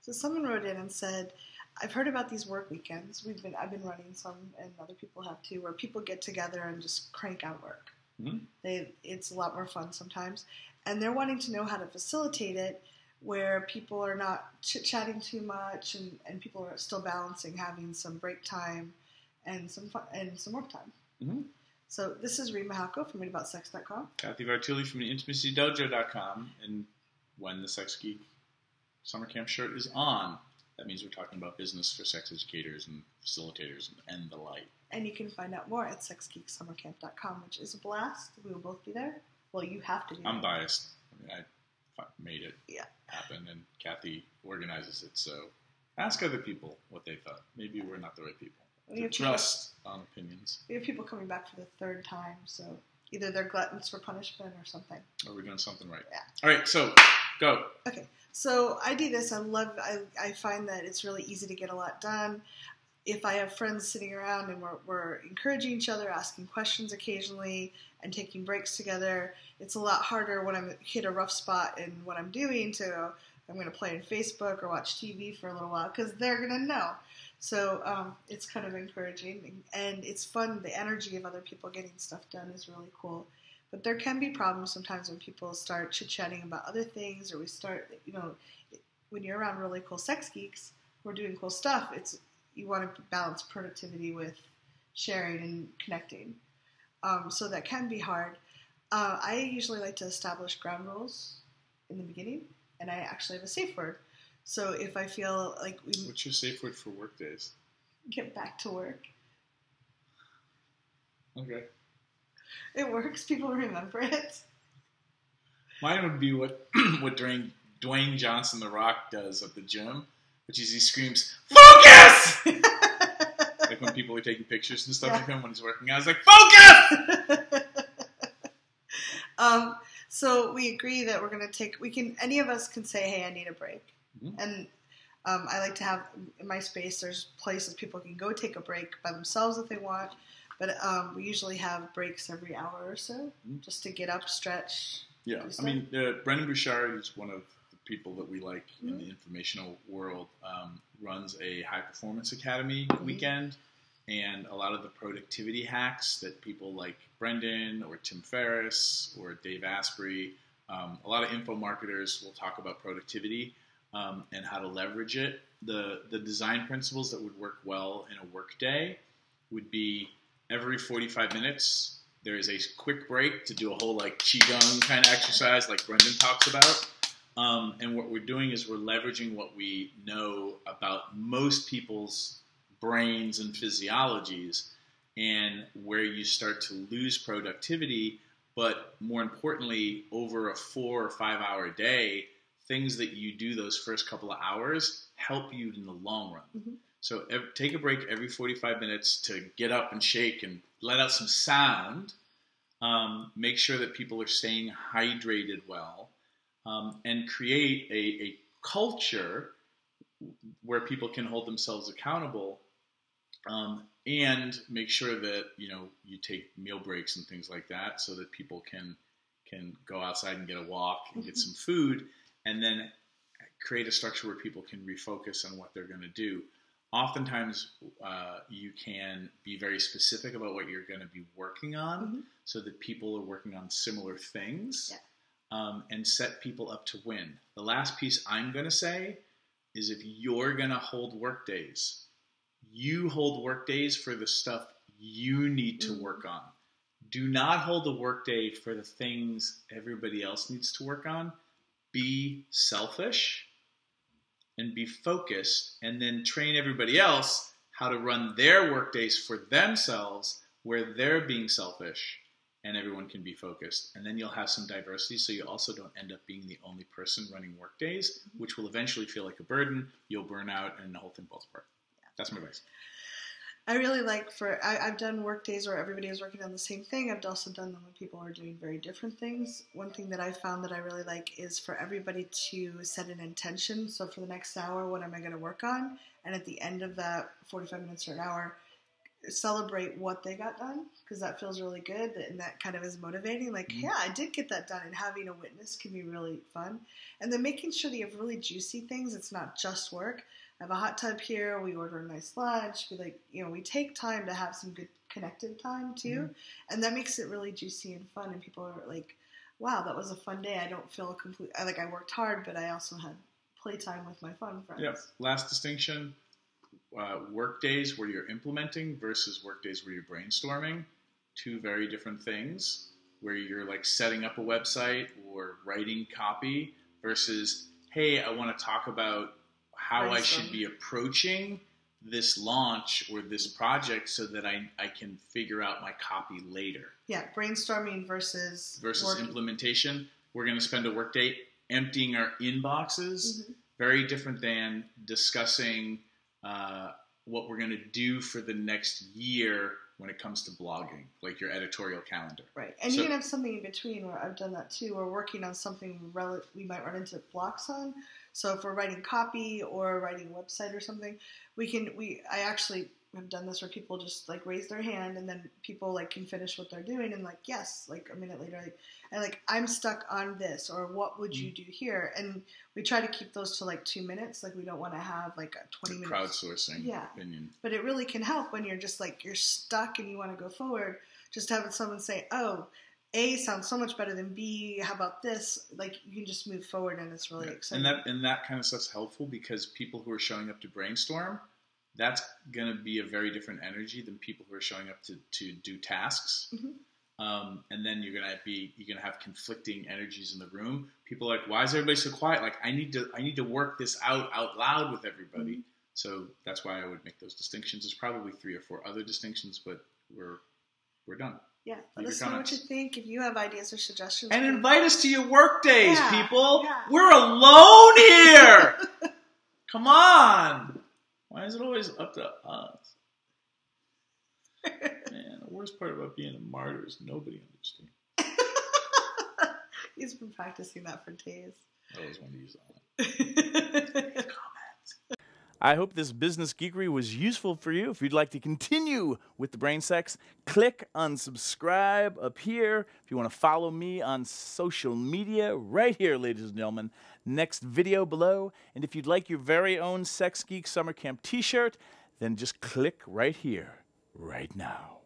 So someone wrote in and said, I've heard about these work weekends. I've been running some, and other people have too, where people get together and just crank out work. Mm-hmm. It's a lot more fun sometimes. And they're wanting to know how to facilitate it where people are not chit-chatting too much and people are still balancing having some break time and some fun, and some work time. Mm-hmm. So this is Reid from readaboutsex.com. Cathy Vartuli from intimacydojo.com. And when the Sex Geek Summer Camp shirt is on, that means we're talking about business for sex educators and facilitators and the like. And you can find out more at sexgeeksummercamp.com, which is a blast. We will both be there. Well, you have to be there. I'm biased. I mean, I made it happen, and Cathy organizes it. So ask other people what they thought. Maybe we're not the right people. Trust on opinions. We have people coming back for the third time, so either they're gluttons for punishment or something. Or we're doing something right. Yeah. All right, so go. Okay, so I do this. I find that it's really easy to get a lot done. If I have friends sitting around and we're encouraging each other, asking questions occasionally, and taking breaks together, it's a lot harder when I'm hit a rough spot in what I'm doing I'm going to play on Facebook or watch TV for a little while because they're going to know. So it's kind of encouraging, and it's fun. The energy of other people getting stuff done is really cool. But there can be problems sometimes when people start chit-chatting about other things, or we start, when you're around really cool sex geeks, we're doing cool stuff, you want to balance productivity with sharing and connecting. So that can be hard. I usually like to establish ground rules in the beginning, and I actually have a safe word. So if I feel like What's your safe word for work days? Get back to work. Okay. It works. People remember it. Mine would be what Dwayne Johnson, The Rock, does at the gym, which is he screams, "Focus!" Like when people are taking pictures and stuff of him when he's working out, he's like, "Focus!" So we agree that any of us can say, hey, I need a break. Mm-hmm. And I like to have, in my space, there's places people can go take a break by themselves if they want. But we usually have breaks every hour or so, just to get up, stretch. Yeah, I mean, Brendan Bouchard is one of the people that we like in the informational world, runs a high-performance academy weekend, and a lot of the productivity hacks that people like Brendan or Tim Ferriss or Dave Asprey, a lot of info marketers will talk about productivity and how to leverage it. The design principles that would work well in a work day would be every 45 minutes, there is a quick break to do a whole like Qigong kind of exercise like Brendan talks about. And what we're doing is we're leveraging what we know about most people's brains and physiologies and where you start to lose productivity, but more importantly, over a 4 or 5 hour day, things that you do those first couple of hours help you in the long run. Mm-hmm. So take a break every 45 minutes to get up and shake and let out some sound. Make sure that people are staying hydrated well, and create a culture where people can hold themselves accountable, and make sure that you take meal breaks and things like that, so that people can go outside and get a walk and get some food, and then create a structure where people can refocus on what they're going to do. Oftentimes, you can be very specific about what you're going to be working on, so that people are working on similar things, and set people up to win. The last piece I'm going to say is if you're going to hold work days, you hold work days for the stuff you need to work on. Do not hold a work day for the things everybody else needs to work on. Be selfish and be focused, and then train everybody else how to run their work days for themselves where they're being selfish and everyone can be focused. And then you'll have some diversity, so you also don't end up being the only person running work days, which will eventually feel like a burden. You'll burn out and the whole thing falls apart. That's my advice. I really like I've done work days where everybody is working on the same thing. I've also done them when people are doing very different things. One thing that I found that I really like is for everybody to set an intention. So for the next hour, what am I going to work on? And at the end of that 45 minutes or an hour, celebrate what they got done, because that feels really good, and that kind of is motivating. Like, yeah, I did get that done, and having a witness can be really fun. And then making sure that you have really juicy things. It's not just work. I have a hot tub here. We order a nice lunch. We take time to have some good connected time too, and that makes it really juicy and fun. And people are like, "Wow, that was a fun day. I don't feel like I worked hard, but I also had playtime with my fun friends." Yep. Last distinction. Work days where you're implementing versus work days where you're brainstorming, two very different things. Where you're like setting up a website or writing copy versus, hey, I want to talk about how I should be approaching this launch or this project so that I can figure out my copy later. Yeah, brainstorming versus implementation. We're going to spend a work day emptying our inboxes. Very different than discussing what we're going to do for the next year when it comes to blogging, like your editorial calendar. Right. And you can have something in between where I've done that too. We're working on something we might run into blocks on. So if we're writing copy or writing a website or something, I actually have done this where people just like raise their hand, and then people like can finish what they're doing and like, yes, like a minute later, I'm stuck on this, or what would you do here? And we try to keep those to like 2 minutes. Like we don't want to have like a 20 minute crowdsourcing opinion. But it really can help when you're just like, you're stuck and you want to go forward. Just having someone say, oh, A sounds so much better than B. How about this? Like you can just move forward, and it's really exciting. And that kind of stuff's helpful because people who are showing up to brainstorm, that's going to be a very different energy than people who are showing up to do tasks. And then you're going to have conflicting energies in the room. People are like, why is everybody so quiet? Like I need to work this out loud with everybody. So that's why I would make those distinctions. There's probably 3 or 4 other distinctions, but we're done. Yeah, let us know what you think. If you have ideas or suggestions. And invite us to your work days, people. Yeah. We're alone here. Come on. Why is it always up to us? Man, the worst part about being a martyr is nobody understands. He's been practicing that for days. I always wanted to use that one. Comments. I hope this business geekery was useful for you. If you'd like to continue with the brain sex, click on subscribe up here. If you want to follow me on social media, right here, ladies and gentlemen, next video below. And if you'd like your very own Sex Geek Summer Camp t-shirt, then just click right here, right now.